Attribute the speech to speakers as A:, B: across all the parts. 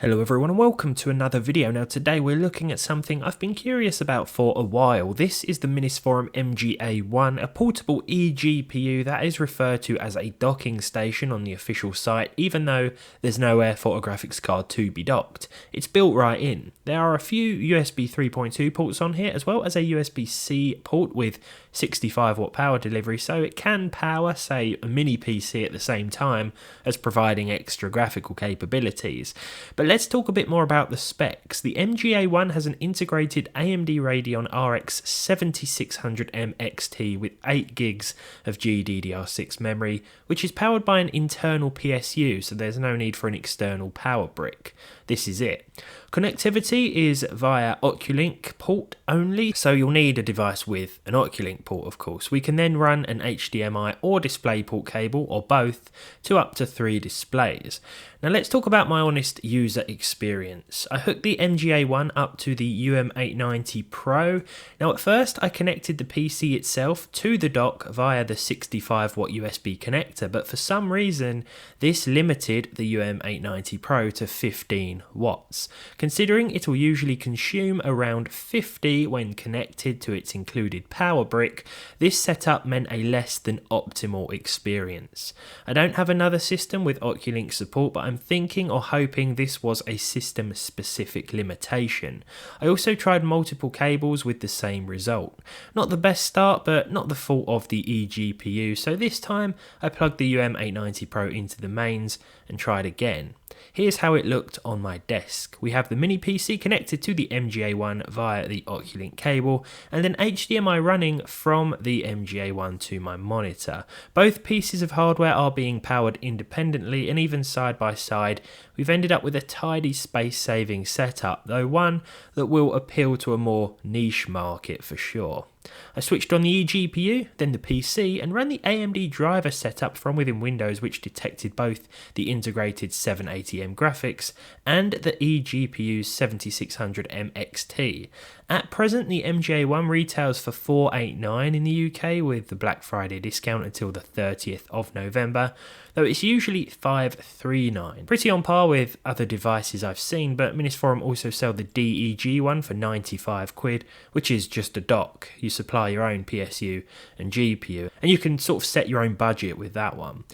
A: Hello everyone and welcome to another video. Now today we're looking at something I've been curious about for a while. This is the Minisforum MGA1, a portable eGPU that is referred to as a docking station on the official site, even though there's nowhere for a graphics card to be docked. It's built right in. There are a few USB 3.2 ports on here, as well as a USB-C port with 65 watt power delivery, so it can power, say, a mini PC at the same time as providing extra graphical capabilities. But let's talk a bit more about the specs. The MGA1 has an integrated AMD Radeon RX 7600M XT with 8 gigs of GDDR6 memory, which is powered by an internal PSU, so there's no need for an external power brick. This is it. Connectivity is via Oculink port only, so you'll need a device with an Oculink port, of course. We can then run an HDMI or DisplayPort cable, or both, to up to 3 displays. Now let's talk about my honest user experience. I hooked the MGA1 up to the UM890 Pro. Now at first I connected the PC itself to the dock via the 65 watt USB connector, but for some reason this limited the UM890 Pro to 15 watts. Considering it will usually consume around 50 when connected to its included power brick, this setup meant a less than optimal experience. I don't have another system with Oculink support, but I'm thinking or hoping this was a system specific limitation. I also tried multiple cables with the same result. Not the best start, but not the fault of the eGPU, so this time I plugged the UM890 Pro into the mains and tried again. Here's how it looked on my desk. We have the mini PC connected to the MGA1 via the Oculink cable, and then HDMI running from the MGA1 to my monitor. Both pieces of hardware are being powered independently, and even side by side we've ended up with a tidy space-saving setup, though one that will appeal to a more niche market for sure. I switched on the eGPU, then the PC, and ran the AMD driver setup from within Windows, which detected both the integrated 780M graphics and the eGPU's 7600M XT. At present, the MGA1 retails for $489 in the UK with the Black Friday discount until the 30th of November, though it's usually $539. Pretty on par with other devices I've seen, but Minisforum also sell the DEG one for 95 quid, which is just a dock. You supply your own PSU and GPU, and you can sort of set your own budget with that one.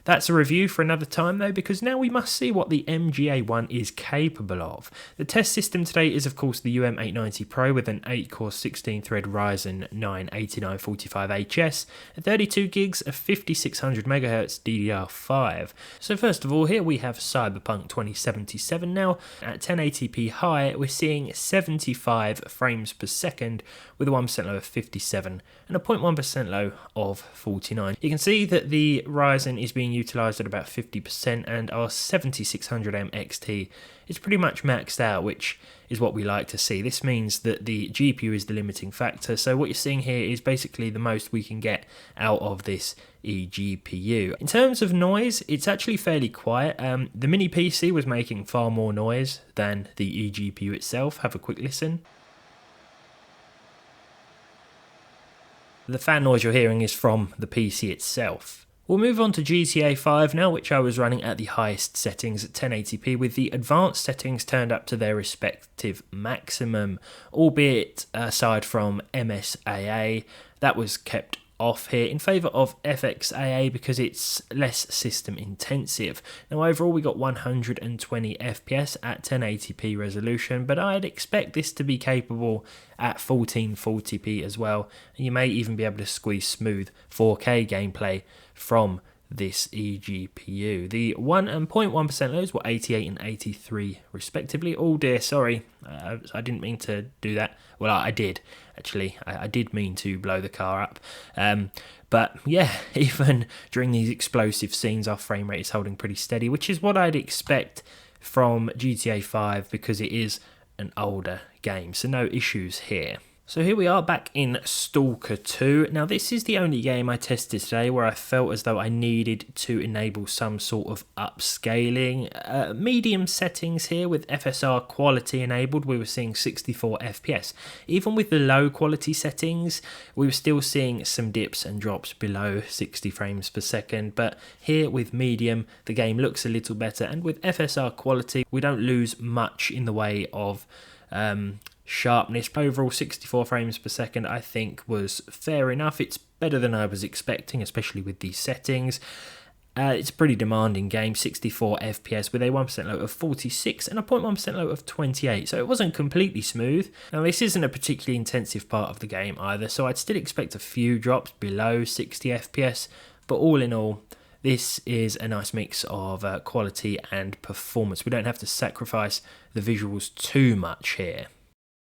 A: That's a review for another time though, because now we must see what the MGA1 is capable of. The test system today is of course the UM890 Pro with an 8-core 16-thread Ryzen 9 8945HS and 32 gigs of 5600MHz DDR5. So first of all, here we have Cyberpunk 2077. Now at 1080p high we're seeing 75 frames per second with a 1% low of 57 and a 0.1% low of 49. You can see that the Ryzen is being utilised at about 50%, and our 7600M XT is pretty much maxed out, which is what we like to see. This means that the GPU is the limiting factor, so what you're seeing here is basically the most we can get out of this eGPU. In terms of noise, it's actually fairly quiet. The mini PC was making far more noise than the eGPU itself. Have a quick listen. The fan noise you're hearing is from the PC itself. We'll move on to GTA 5 now, which I was running at the highest settings at 1080p, with the advanced settings turned up to their respective maximum, albeit aside from MSAA, that was kept off here in favour of FXAA because it's less system intensive. Now overall we got 120 FPS at 1080p resolution, but I'd expect this to be capable at 1440p as well, and you may even be able to squeeze smooth 4K gameplay from this eGPU. The 1 and 0.1% lows were 88 and 83 respectively. Oh dear, sorry, I didn't mean to do that. Well, I did actually. I did mean to blow the car up. But yeah, even during these explosive scenes our frame rate is holding pretty steady, which is what I'd expect from GTA 5 because it is an older game, so no issues here. So here we are back in Stalker 2. Now this is the only game I tested today where I felt as though I needed to enable some sort of upscaling. Medium settings here with FSR quality enabled, we were seeing 64 FPS. Even with the low quality settings, we were still seeing some dips and drops below 60 frames per second. But here with medium, the game looks a little better, and with FSR quality, we don't lose much in the way of sharpness. Overall 64 frames per second I think was fair enough. It's better than I was expecting, especially with these settings. It's a pretty demanding game, 64 FPS with a 1% low of 46 and a 0.1% low of 28, so it wasn't completely smooth. Now this isn't a particularly intensive part of the game either, so I'd still expect a few drops below 60 FPS, but all in all, this is a nice mix of quality and performance. We don't have to sacrifice the visuals too much here.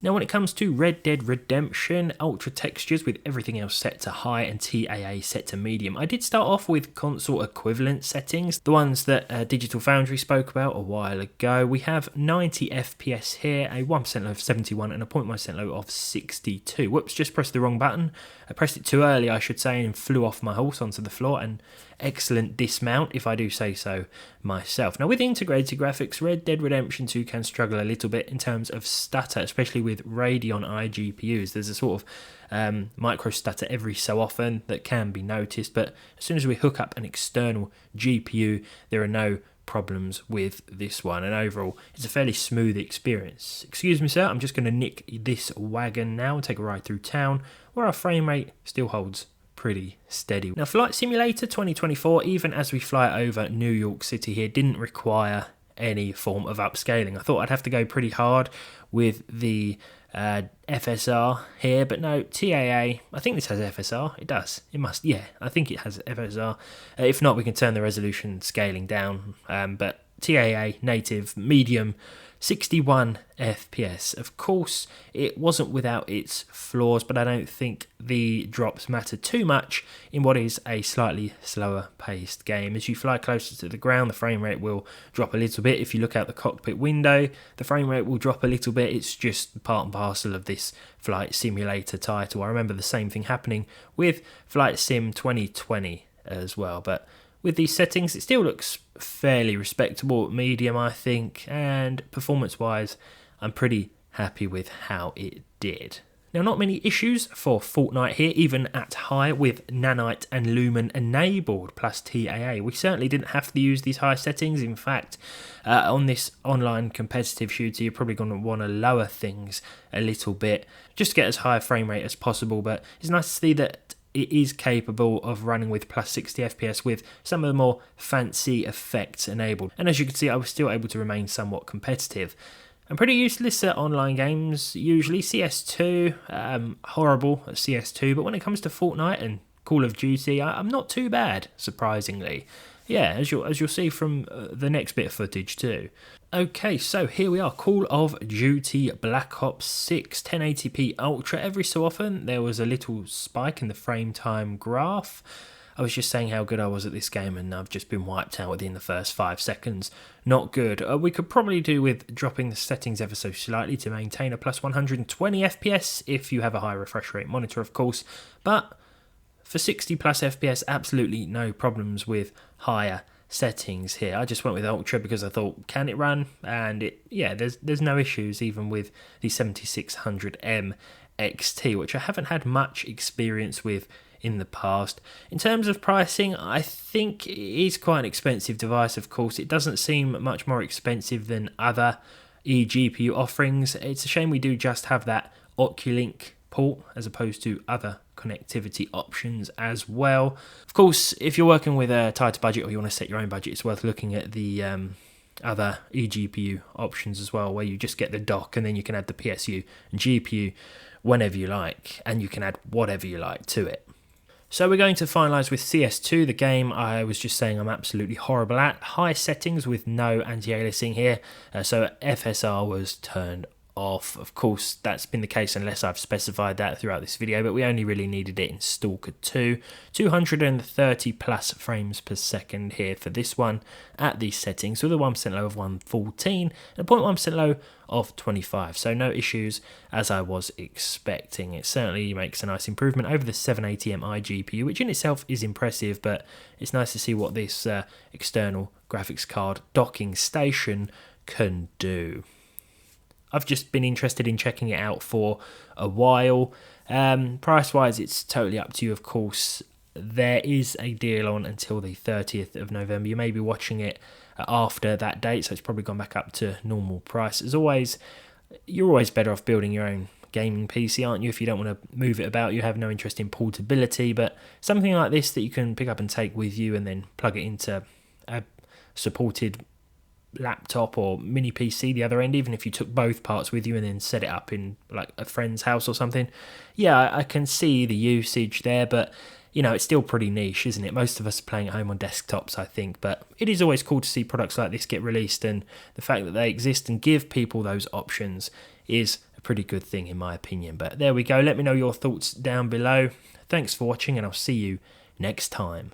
A: Now when it comes to Red Dead Redemption, ultra textures with everything else set to high and TAA set to medium. I did start off with console equivalent settings, the ones that Digital Foundry spoke about a while ago. We have 90 FPS here, a 1% low of 71 and a 0.1% low of 62. Whoops, just pressed the wrong button. I pressed it too early, I should say, and flew off my horse onto the floor, and excellent dismount if I do say so myself. Now with integrated graphics, Red Dead Redemption 2 can struggle a little bit in terms of stutter, especially with Radeon GPUs. There's a sort of micro stutter every so often that can be noticed, but as soon as we hook up an external GPU, there are no problems with this one, and overall it's a fairly smooth experience. Excuse me sir, I'm just going to nick this wagon now and take a ride through town where our frame rate still holds pretty steady. Now Flight Simulator 2024, even as we fly over New York City here, didn't require any form of upscaling. I thought I'd have to go pretty hard with the FSR here, but no, TAA, I think this has FSR, it does, it must, yeah, I think it has FSR. If not, we can turn the resolution scaling down, but TAA, native, medium, 61 FPS. Of course, it wasn't without its flaws, but I don't think the drops matter too much in what is a slightly slower paced game. As you fly closer to the ground, the frame rate will drop a little bit. If you look out the cockpit window, the frame rate will drop a little bit. It's just part and parcel of this Flight Simulator title. I remember the same thing happening with Flight Sim 2020 as well, but with these settings, it still looks fairly respectable, medium I think, and performance-wise, I'm pretty happy with how it did. Now, not many issues for Fortnite here, even at high with Nanite and Lumen enabled, plus TAA. We certainly didn't have to use these high settings. In fact, on this online competitive shooter, you're probably going to want to lower things a little bit, just to get as high a frame rate as possible, but it's nice to see that it is capable of running with plus 60 FPS with some of the more fancy effects enabled. And as you can see, I was still able to remain somewhat competitive. I'm pretty useless at online games, usually. CS2, horrible at CS2, but when it comes to Fortnite and Call of Duty, I'm not too bad, surprisingly. Yeah, as you'll see from the next bit of footage too. Okay, so here we are, Call of Duty Black Ops 6, 1080p Ultra. Every so often there was a little spike in the frame time graph. I was just saying how good I was at this game and I've just been wiped out within the first 5 seconds. Not good. We could probably do with dropping the settings ever so slightly to maintain a plus 120 FPS if you have a high refresh rate monitor, of course, but for 60 plus FPS, absolutely no problems with higher settings here. I just went with Ultra because I thought, can it run? And there's no issues even with the 7600M XT, which I haven't had much experience with in the past. In terms of pricing, I think it is quite an expensive device, of course. It doesn't seem much more expensive than other eGPU offerings. It's a shame we do just have that Oculink port as opposed to other connectivity options as well. Of course, if you're working with a tighter budget or you want to set your own budget, it's worth looking at the other eGPU options as well, where you just get the dock and then you can add the PSU and GPU whenever you like, and you can add whatever you like to it. So we're going to finalise with CS2, the game I was just saying I'm absolutely horrible at. High settings with no anti-aliasing here, so FSR was turned off. Of course, that's been the case unless I've specified that throughout this video, but we only really needed it in Stalker 2. 230 plus frames per second here for this one at these settings, with a 1% low of 114 and a 0.1% low of 25. So no issues as I was expecting. It certainly makes a nice improvement over the 780 Ti GPU, which in itself is impressive, but it's nice to see what this external graphics card docking station can do. I've just been interested in checking it out for a while. Price wise, it's totally up to you, of course. There is a deal on until the 30th of November. You may be watching it after that date, so it's probably gone back up to normal price. As always, you're always better off building your own gaming PC, aren't you? If you don't want to move it about, you have no interest in portability, but something like this that you can pick up and take with you and then plug it into a supported laptop or mini PC the other end, even if you took both parts with you and then set it up in like a friend's house or something. Yeah, I can see the usage there, but you know, it's still pretty niche, isn't it? Most of us are playing at home on desktops, I think, but it is always cool to see products like this get released, and the fact that they exist and give people those options is a pretty good thing in my opinion. But there we go. Let me know your thoughts down below. Thanks for watching, and I'll see you next time.